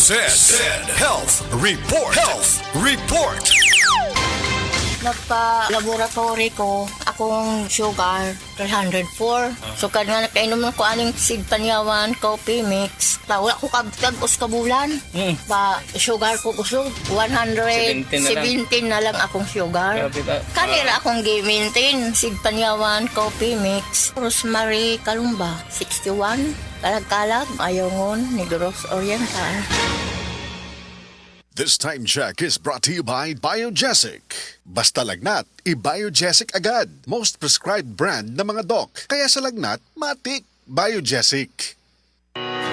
Said Health Report. Health Report. Nagpa-laboratory ko, akong sugar, 304. So, kanya nakainom ko aning seed panyawan, coffee mix. Wala ko kabutag-os kabulan. Sugar ko kusog, 117 na lang akong sugar. Kanira akong gi-maintain, seed panyawan, coffee mix. Rosemary Kalumba, 61. Kalag-kalag, Ayongon, Negros Oriental. This time check is brought to you by Biogesic. Basta lagnat, i-Biogesic agad. Most prescribed brand ng mga doc. Kaya sa lagnat, matik. Biogesic.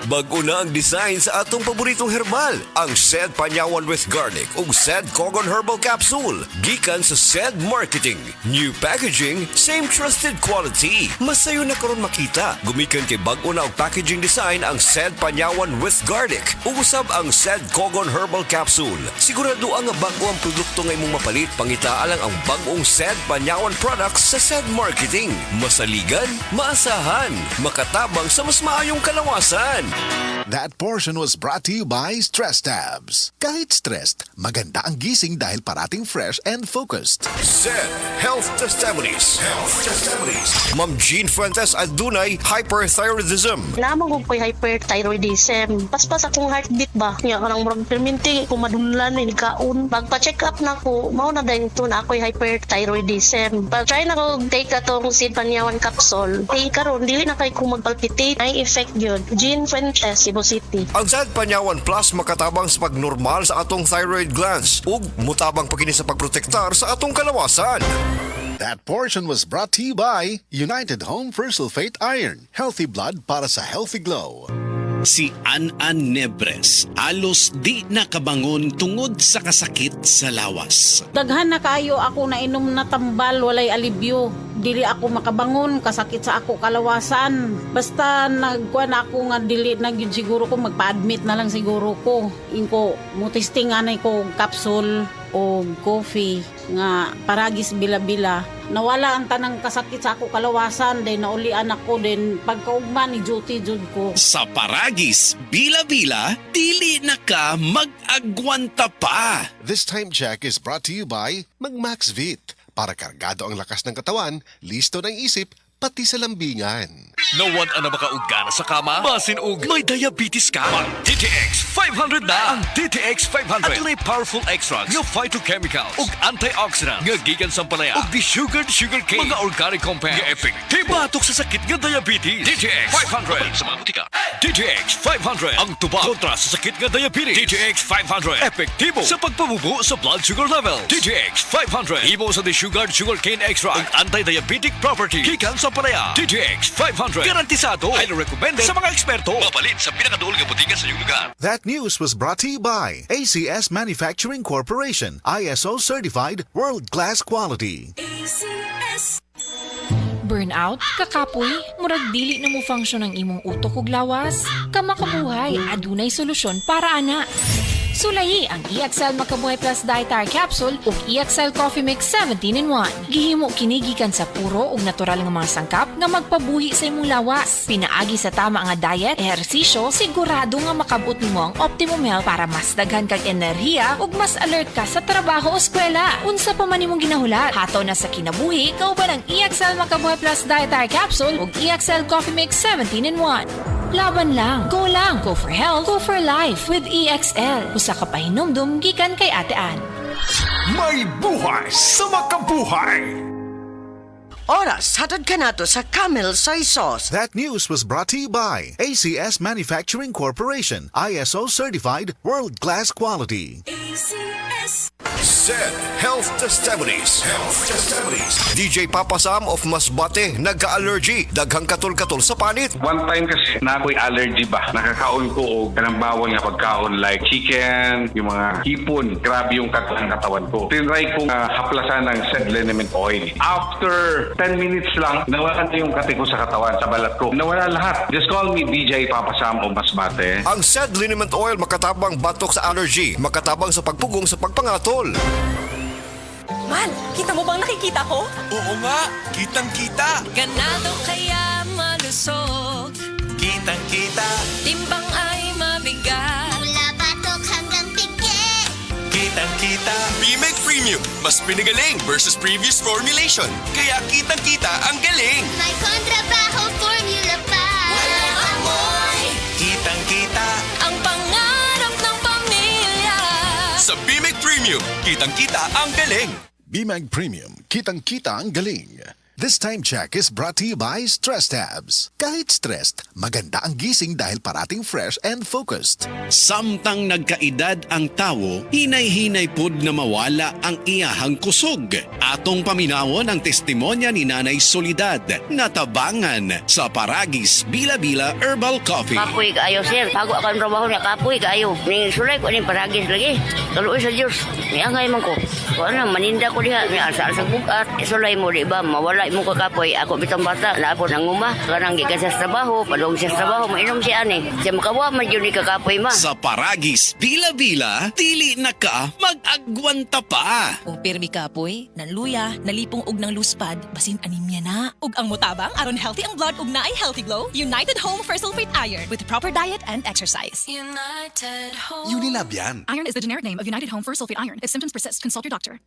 Bag-o na ang design sa atong paboritong herbal, ang Sed Panyawan with Garlic ug Sed Cogon Herbal Capsule. Gikan sa Sed Marketing. New packaging, same trusted quality. Masayo na karon makita. Gumikan kay bag-o na og packaging design ang Sed Panyawan with Garlic ug usab ang Sed Cogon Herbal Capsule. Sigurado ang bag-o ang produkto nga imong mapalit, pangitaa lang ang bag-ong Sed Panyawan products sa Sed Marketing. Masaligan, maasahan, makatabang sa mas maayong kalawasan. That portion was brought to you by Stress Tabs. Kahit stressed, maganda ang gising dahil parating fresh and focused. Said Health Testimonies. Health Testimonies. Ma'am Jean Fuentes adunay hyperthyroidism. Lamang ko ko'y hyperthyroidism. Paspas akong heartbeat ba? Nga ka nang murag perminti, kumadunlan, inikaon. Pagpa-check up na ko, mao na dahil ito na ako'y hyperthyroidism. Pag-try na ko take atong Seed Panyawan capsule. Take karon dili na kay ko magpalpitate. Ay effect yun. Jean Fuentes, Cebu City. Ang Sed Panyawan Plus makatabang sa pagnormal sa atong thyroid glands ug mutabang pa kini sa pagprotektar sa atong kalawasan. That portion was brought to you by United Home for Sulfate Iron. Healthy blood para sa healthy glow. Si An-An Nebres alos di nakabangon tungod sa kasakit sa lawas. Daghan na kayo ako na inom na tambal, walay alibyo. Dili ako makabangon, kasakit sa ako kalawasan. Basta nagkuan ako nga dili na gyud siguro ko magpa-admit na lang siguro ko. Inko mo testing anay ko capsule o coffee nga paragis bila-bila. Nawala ang tanang kasakit sa ako kalawasan, then naulian ako, then pagkaugma ni duty jud ko. Sa paragis, bila-bila, dili na ka mag-agwanta pa. This time check is brought to you by Mag-Maxvit. Para kargado ang lakas ng katawan, listo ng isip, pati sa lambingan. Nawan ang makaugana sa kama, basin og may diabetes ka. Mag DTX 500 na ang DTX 500. At may powerful extracts nga phytochemical ug antioxidant nga gikan sa palaya ug desugared sugarcane, mga organic compounds nga epektibo batok sa sakit nga diabetes. DTX 500 sa mga butika. DTX 500 ang tuba kontra sa sakit nga diabetes. DTX 500 epektibo sa pagpabubo sa blood sugar level. DTX 500 imo sa desugared sugarcane extract ug anti-diabetic property gikan sa palaya. DTX 500 garantisado, highly recommended sa mga eksperto. Mapalit sa pinakaduol nga butika sa iyong lugar. That news was brought to you by ACS Manufacturing Corporation, ISO certified, world-class quality. Burnout, kakapoy, murag dili na mo function ang imong utok ug lawas. Kamakabuhay, adunay solusyon para ana. Sulayi ang EXL Makabuhay Plus Dietary Capsule ug EXL Coffee Mix 17-in-1. Gihimo kini gikan sa puro ug natural nga mga sangkap nga magpabuhi sa imong lawas. Pinaagi sa tama nga diet, ehersisyo, sigurado nga makabot nimo ang optimum health para mas daghan kag enerhiya ug mas alert ka sa trabaho o eskwela. Unsa pa man imong ginahulat, hataw na sa kinabuhi, kauban ang EXL Makabuhay Plus Dietary Capsule ug EXL Coffee Mix 17-in-1. Laban lang, go for health, go for life with EXL. Usa ka pahinumdum gikan kay Ate Ann. May buhay sa makabuhay! Oras, hatod ka na to sa Camel Soy Sauce. That news was brought to you by ACS Manufacturing Corporation, ISO certified, world-class quality. Said Health Testimonies. Health Testimonies. DJ Papa Sam of Masbate, nagka-allergy, daghang katol-katol sa panit. One time kasi na ako'y allergy ba, nakakaon ko o kanang bawal nga pagkaon like chicken, yung mga hipon, grabe yung katawan ko. Tinry kong haplasan ng Said Liniment Oil. After 10 minutes lang, nawala na yung kati ko sa katawan, sa balat ko. Nawala lahat. Just call me DJ Papa Sam of Masbate. Ang Said Liniment Oil makatabang batok sa allergy, makatabang sa pagpugong sa pagpangatol. Mal, kita mo bang nakikita ko? Oo nga, kitang-kita. Ganado kaya malusog. Kitang-kita. Timbang ay mabigat. Mula pa to Premium, mas pinagaling versus previous formulation. Kaya kitang-kita ang galing. May kontrabaho formula pa. Walang amoy. Kitang-kita Ang pangarap ng pamilya. sa Bimig Premium. Kitang-kita ang galing. BMAG Premium, kitang-kita ang galing. This time check is brought to you by Stress Tabs. Kahit stressed, maganda ang gising dahil parating fresh and focused. Samtang nagkaedad ang tawo, hinay-hinay pod na mawala ang iyahang kusog. Atong paminawon ang testimonya ni Nanay Solidad, natabangan sa Paragis Bila-Bila Herbal Coffee. Kapoy kaayo, sir. Bago ako ang trabaho niya, kapoy kaayo. Ning sulay ko ning paragis lagi. Kaluoy sa Diyos. Niangay man ko. Kung ano, maninda ko diha. Ni asa-asa bugat. Sulay mo, di ba? Mawala mo ka kapoy. Ako bitang bata. Naapon ang uma. Kanang gikan sa trabaho. Padong sa trabaho. Mainom siya ani. Siya makawa, man yun ni kakapoy ma. Sa Paragis Bila-Bila, dili na ka mag-agwanta pa. Kung pirmi kapoy, nanluya, nalipong og ng luspad, basin anemia na. Ug ang mutabang, aron healthy ang blood ug naay healthy glow, United Home First Sulfate Iron with proper diet and exercise. United Home. Unilab yan. Iron is the generic name of United Home First Sulfate Iron. If symptoms persist, consult your doctor.